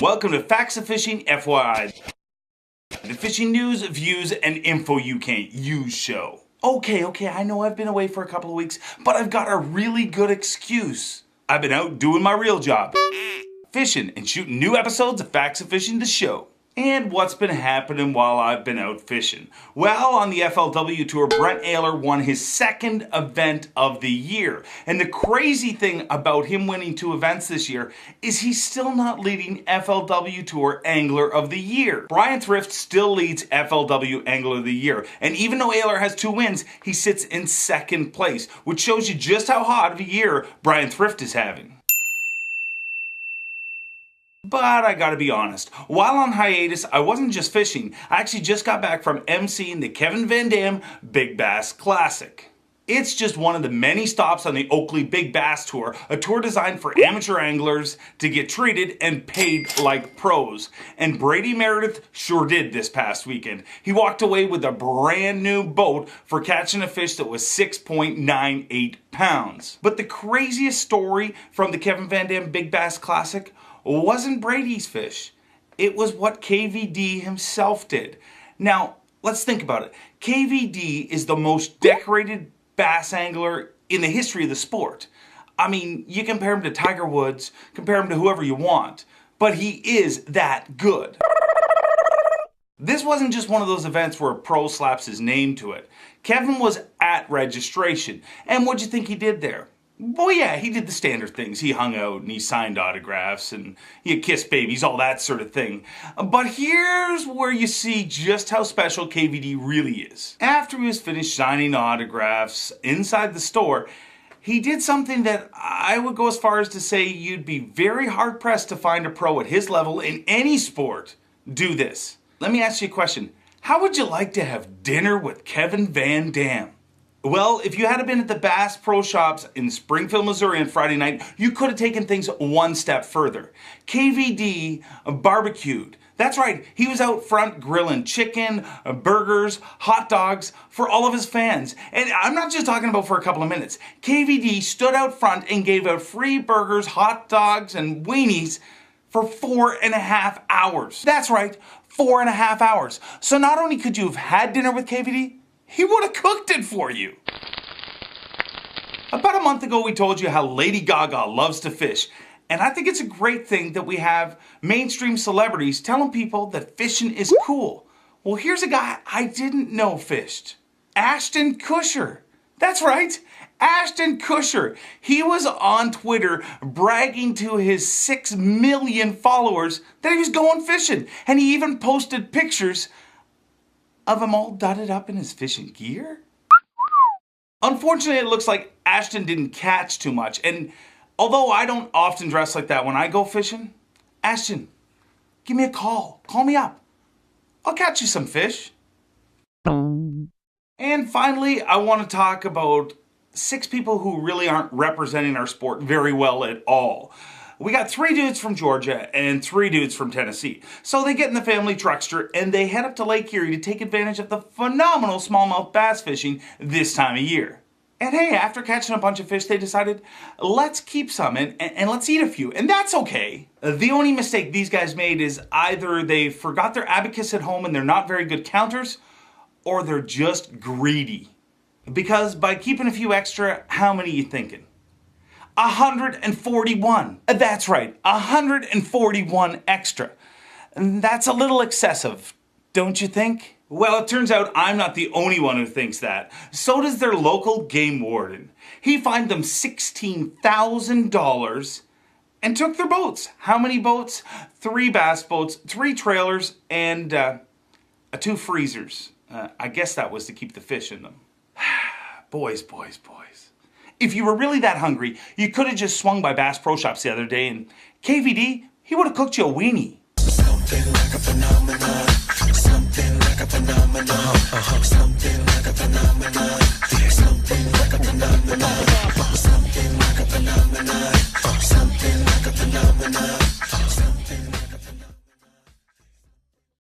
Welcome to Facts of Fishing, FYI. The fishing news, views, and info you can't use show. Okay, I know I've been away for a couple of weeks, but I've got a really good excuse. I've been out doing my real job. Fishing and shooting new episodes of Facts of Fishing, the show. And what's been happening while I've been out fishing? Well, on the FLW Tour, Brent Ehrler won his second event of the year. And the crazy thing about him winning 2 events this year is he's still not leading FLW Tour Angler of the Year. Brian Thrift still leads FLW Angler of the Year. And even though Ehrler has 2 wins, he sits in second place, which shows you just how hot of a year Brian Thrift is having. But I gotta be honest, while on hiatus, I wasn't just fishing. I actually just got back from emceeing the Kevin Van Dam Big Bass Classic. It's just one of the many stops on the Oakley Big Bass Tour, a tour designed for amateur anglers to get treated and paid like pros. And Brady Meredith sure did this past weekend. He walked away with a brand new boat for catching a fish that was 6.98 pounds. But the craziest story from the Kevin Van Dam Big Bass Classic wasn't Brady's fish. It was what KVD himself did. Now, let's think about it. KVD is the most decorated bass angler in the history of the sport. I mean, you compare him to Tiger Woods, compare him to whoever you want, but he is that good. This wasn't just one of those events where a pro slaps his name to it. Kevin was at registration, and what'd you think he did there? Well, yeah, he did the standard things. He hung out and he signed autographs and he kissed babies, all that sort of thing. But here's where you see just how special KVD really is. After he was finished signing autographs inside the store, he did something that I would go as far as to say you'd be very hard-pressed to find a pro at his level in any sport do this. Let me ask you a question. How would you like to have dinner with Kevin Van Dam? Well, if you had been at the Bass Pro Shops in Springfield, Missouri on Friday night, you could have taken things one step further. KVD barbecued. That's right, he was out front grilling chicken, burgers, hot dogs for all of his fans. And I'm not just talking about for a couple of minutes. KVD stood out front and gave out free burgers, hot dogs, and weenies for 4.5 hours. That's right, 4.5 hours. So not only could you have had dinner with KVD, he would have cooked it for you. About a month ago, we told you how Lady Gaga loves to fish. And I think it's a great thing that we have mainstream celebrities telling people that fishing is cool. Well, here's a guy I didn't know fished. Ashton Kutcher. That's right, Ashton Kutcher. He was on Twitter bragging to his 6 million followers that he was going fishing. And he even posted pictures of him all dudded up in his fishing gear? Unfortunately, it looks like Ashton didn't catch too much, and although I don't often dress like that when I go fishing, Ashton, give me a call. Call me up. I'll catch you some fish. And finally, I want to talk about 6 people who really aren't representing our sport very well at all. We got 3 dudes from Georgia and 3 dudes from Tennessee. So they get in the family truckster and they head up to Lake Erie to take advantage of the phenomenal smallmouth bass fishing this time of year. And hey, after catching a bunch of fish, they decided, let's keep some and let's eat a few. And that's okay. The only mistake these guys made is either they forgot their abacus at home and they're not very good counters, or they're just greedy. Because by keeping a few extra, how many are you thinking? 141. That's right, 141 extra. That's a little excessive, don't you think? Well, it turns out I'm not the only one who thinks that. So does their local game warden. He fined them $16,000 and took their boats. How many boats? 3 bass boats, 3 trailers, and 2 freezers. I guess that was to keep the fish in them. Boys. If you were really that hungry, you could have just swung by Bass Pro Shops the other day and KVD, he would have cooked you a weenie. Something like a phenomenon. Something like a phenomenon.